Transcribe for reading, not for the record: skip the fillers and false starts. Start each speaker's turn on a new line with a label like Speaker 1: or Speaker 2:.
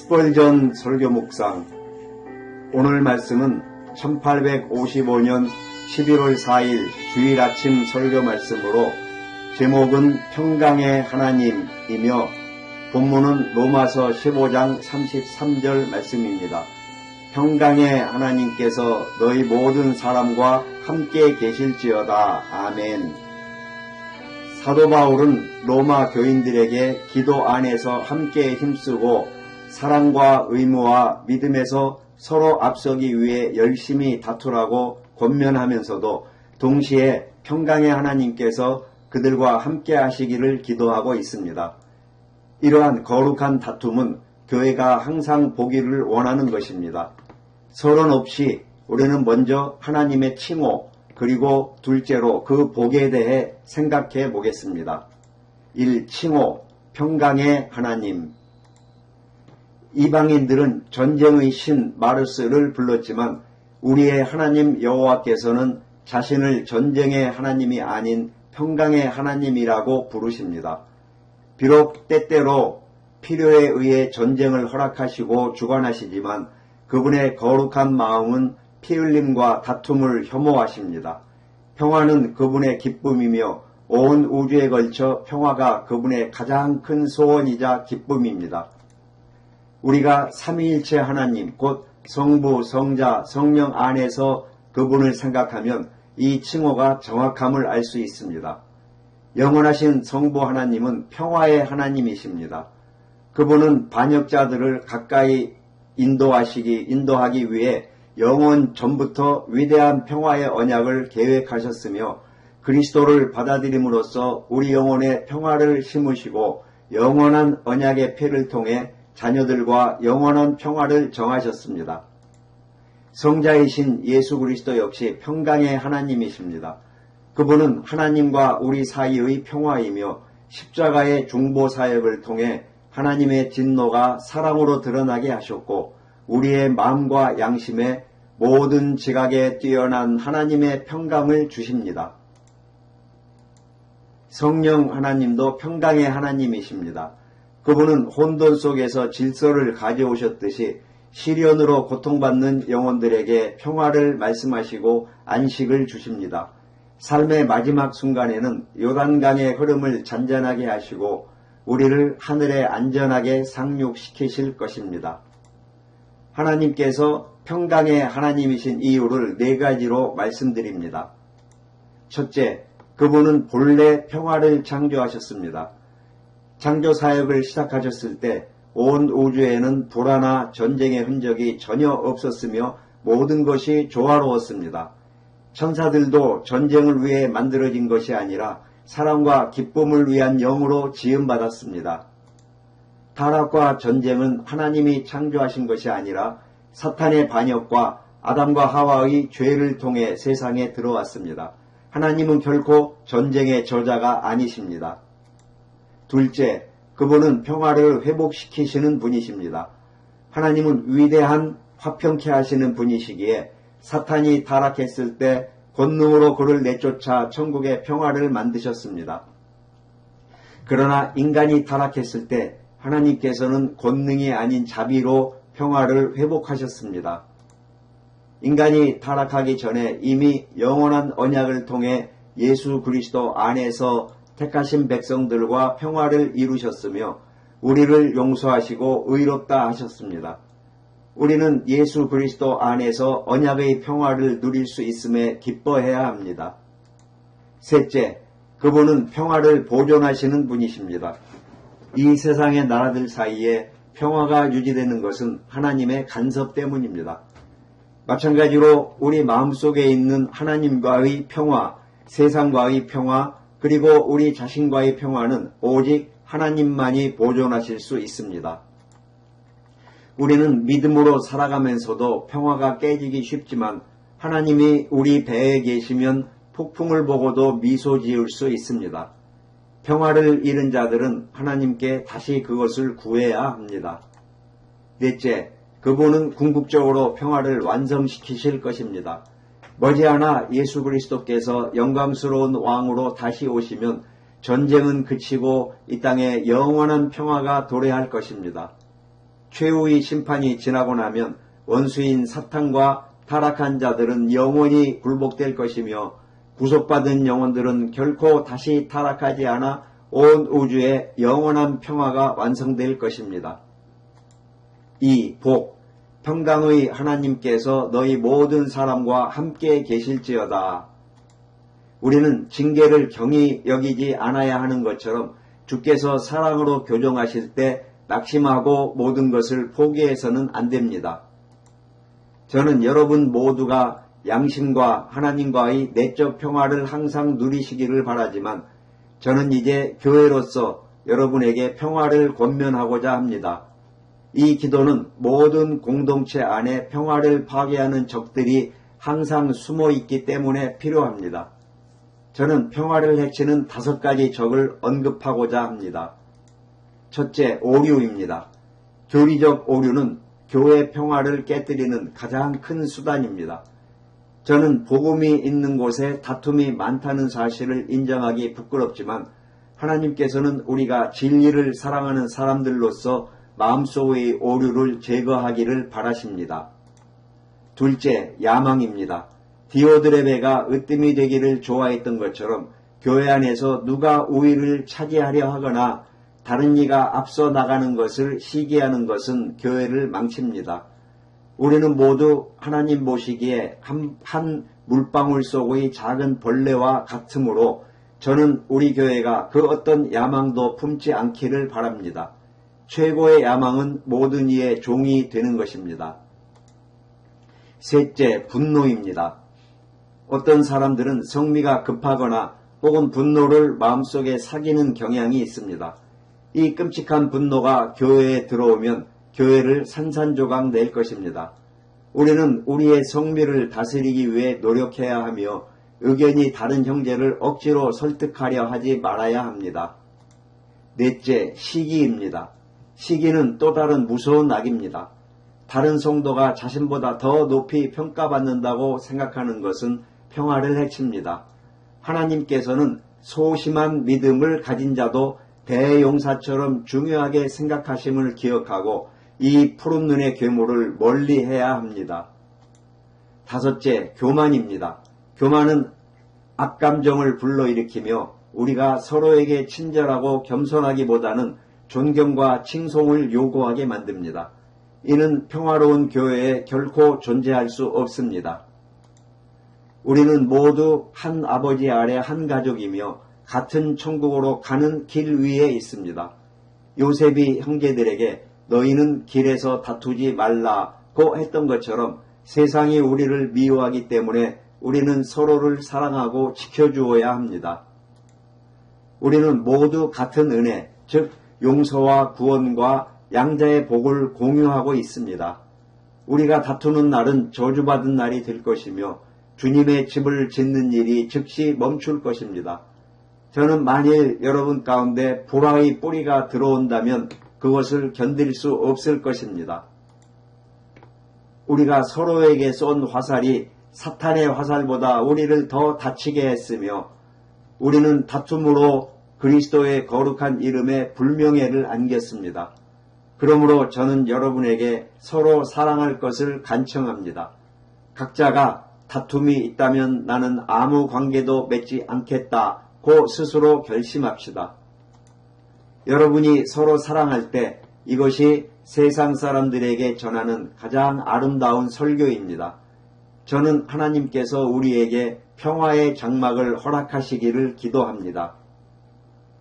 Speaker 1: 스펄전 설교 묵상. 오늘 말씀은 1855년 11월 4일 주일 아침 설교 말씀으로 제목은 평강의 하나님이며 본문은 로마서 15장 33절 말씀입니다. 평강의 하나님께서 너희 모든 사람과 함께 계실지어다. 아멘. 사도 바울은 로마 교인들에게 기도 안에서 함께 힘쓰고 사랑과 의무와 믿음에서 서로 앞서기 위해 열심히 다투라고 권면하면서도 동시에 평강의 하나님께서 그들과 함께 하시기를 기도하고 있습니다. 이러한 거룩한 다툼은 교회가 항상 보기를 원하는 것입니다. 서론 없이 우리는 먼저 하나님의 칭호, 그리고 둘째로 그 복에 대해 생각해 보겠습니다. 1. 칭호, 평강의 하나님. 이방인들은 전쟁의 신 마르스를 불렀지만 우리의 하나님 여호와께서는 자신을 전쟁의 하나님이 아닌 평강의 하나님이라고 부르십니다. 비록 때때로 필요에 의해 전쟁을 허락하시고 주관하시지만 그분의 거룩한 마음은 피 흘림과 다툼을 혐오하십니다. 평화는 그분의 기쁨이며 온 우주에 걸쳐 평화가 그분의 가장 큰 소원이자 기쁨입니다. 우리가 삼위일체 하나님, 곧 성부, 성자, 성령 안에서 그분을 생각하면 이 칭호가 정확함을 알 수 있습니다. 영원하신 성부 하나님은 평화의 하나님이십니다. 그분은 반역자들을 가까이 인도하기 위해 영원 전부터 위대한 평화의 언약을 계획하셨으며 그리스도를 받아들임으로써 우리 영혼에 평화를 심으시고 영원한 언약의 패를 통해 자녀들과 영원한 평화를 정하셨습니다. 성자이신 예수 그리스도 역시 평강의 하나님이십니다. 그분은 하나님과 우리 사이의 평화이며 십자가의 중보 사역을 통해 하나님의 진노가 사랑으로 드러나게 하셨고 우리의 마음과 양심에 모든 지각에 뛰어난 하나님의 평강을 주십니다. 성령 하나님도 평강의 하나님이십니다. 그분은 혼돈 속에서 질서를 가져오셨듯이 시련으로 고통받는 영혼들에게 평화를 말씀하시고 안식을 주십니다. 삶의 마지막 순간에는 요단강의 흐름을 잔잔하게 하시고 우리를 하늘에 안전하게 상륙시키실 것입니다. 하나님께서 평강의 하나님이신 이유를 4가지로 말씀드립니다. 첫째, 그분은 본래 평화를 창조하셨습니다. 창조 사역을 시작하셨을 때 온 우주에는 불화나 전쟁의 흔적이 전혀 없었으며 모든 것이 조화로웠습니다. 천사들도 전쟁을 위해 만들어진 것이 아니라 사랑과 기쁨을 위한 영으로 지음받았습니다. 타락과 전쟁은 하나님이 창조하신 것이 아니라 사탄의 반역과 아담과 하와의 죄를 통해 세상에 들어왔습니다. 하나님은 결코 전쟁의 저자가 아니십니다. 둘째, 그분은 평화를 회복시키시는 분이십니다. 하나님은 위대한 화평케 하시는 분이시기에 사탄이 타락했을 때 권능으로 그를 내쫓아 천국의 평화를 만드셨습니다. 그러나 인간이 타락했을 때 하나님께서는 권능이 아닌 자비로 평화를 회복하셨습니다. 인간이 타락하기 전에 이미 영원한 언약을 통해 예수 그리스도 안에서 택하신 백성들과 평화를 이루셨으며 우리를 용서하시고 의롭다 하셨습니다. 우리는 예수 그리스도 안에서 언약의 평화를 누릴 수 있음에 기뻐해야 합니다. 셋째, 그분은 평화를 보존하시는 분이십니다. 이 세상의 나라들 사이에 평화가 유지되는 것은 하나님의 간섭 때문입니다. 마찬가지로 우리 마음속에 있는 하나님과의 평화, 세상과의 평화, 그리고 우리 자신과의 평화는 오직 하나님만이 보존하실 수 있습니다. 우리는 믿음으로 살아가면서도 평화가 깨지기 쉽지만 하나님이 우리 배에 계시면 폭풍을 보고도 미소 지을 수 있습니다. 평화를 잃은 자들은 하나님께 다시 그것을 구해야 합니다. 넷째, 그분은 궁극적으로 평화를 완성시키실 것입니다. 머지않아 예수 그리스도께서 영광스러운 왕으로 다시 오시면 전쟁은 그치고 이 땅에 영원한 평화가 도래할 것입니다. 최후의 심판이 지나고 나면 원수인 사탄과 타락한 자들은 영원히 굴복될 것이며 구속받은 영혼들은 결코 다시 타락하지 않아 온 우주에 영원한 평화가 완성될 것입니다. 2. 복. 평강의 하나님께서 너희 모든 사람과 함께 계실지어다. 우리는 징계를 경히 여기지 않아야 하는 것처럼 주께서 사랑으로 교정하실 때 낙심하고 모든 것을 포기해서는 안 됩니다. 저는 여러분 모두가 양심과 하나님과의 내적 평화를 항상 누리시기를 바라지만 저는 이제 교회로서 여러분에게 평화를 권면하고자 합니다. 이 기도는 모든 공동체 안에 평화를 파괴하는 적들이 항상 숨어 있기 때문에 필요합니다. 저는 평화를 해치는 5가지 적을 언급하고자 합니다. 첫째, 오류입니다. 교리적 오류는 교회 평화를 깨뜨리는 가장 큰 수단입니다. 저는 복음이 있는 곳에 다툼이 많다는 사실을 인정하기 부끄럽지만 하나님께서는 우리가 진리를 사랑하는 사람들로서 마음속의 오류를 제거하기를 바라십니다. 둘째, 야망입니다. 디오드레베가 으뜸이 되기를 좋아했던 것처럼 교회 안에서 누가 우위를 차지하려 하거나 다른 이가 앞서 나가는 것을 시기하는 것은 교회를 망칩니다. 우리는 모두 하나님 보시기에 한 물방울 속의 작은 벌레와 같으므로 저는 우리 교회가 그 어떤 야망도 품지 않기를 바랍니다. 최고의 야망은 모든 이의 종이 되는 것입니다. 셋째, 분노입니다. 어떤 사람들은 성미가 급하거나 혹은 분노를 마음속에 사귀는 경향이 있습니다. 이 끔찍한 분노가 교회에 들어오면 교회를 산산조각 낼 것입니다. 우리는 우리의 성미를 다스리기 위해 노력해야 하며 의견이 다른 형제를 억지로 설득하려 하지 말아야 합니다. 넷째, 시기입니다. 시기는 또 다른 무서운 악입니다. 다른 성도가 자신보다 더 높이 평가받는다고 생각하는 것은 평화를 해칩니다. 하나님께서는 소심한 믿음을 가진 자도 대용사처럼 중요하게 생각하심을 기억하고 이 푸른 눈의 괴물을 멀리해야 합니다. 다섯째, 교만입니다. 교만은 악감정을 불러일으키며 우리가 서로에게 친절하고 겸손하기보다는 존경과 칭송을 요구하게 만듭니다. 이는 평화로운 교회에 결코 존재할 수 없습니다. 우리는 모두 한 아버지 아래 한 가족이며 같은 천국으로 가는 길 위에 있습니다. 요셉이 형제들에게 너희는 길에서 다투지 말라고 했던 것처럼 세상이 우리를 미워하기 때문에 우리는 서로를 사랑하고 지켜주어야 합니다. 우리는 모두 같은 은혜, 즉 용서와 구원과 양자의 복을 공유하고 있습니다. 우리가 다투는 날은 저주받은 날이 될 것이며 주님의 집을 짓는 일이 즉시 멈출 것입니다. 저는 만일 여러분 가운데 불화의 뿌리가 들어온다면 그것을 견딜 수 없을 것입니다. 우리가 서로에게 쏜 화살이 사탄의 화살보다 우리를 더 다치게 했으며 우리는 다툼으로 그리스도의 거룩한 이름에 불명예를 안겼습니다. 그러므로 저는 여러분에게 서로 사랑할 것을 간청합니다. 각자가 다툼이 있다면 나는 아무 관계도 맺지 않겠다고 스스로 결심합시다. 여러분이 서로 사랑할 때 이것이 세상 사람들에게 전하는 가장 아름다운 설교입니다. 저는 하나님께서 우리에게 평화의 장막을 허락하시기를 기도합니다.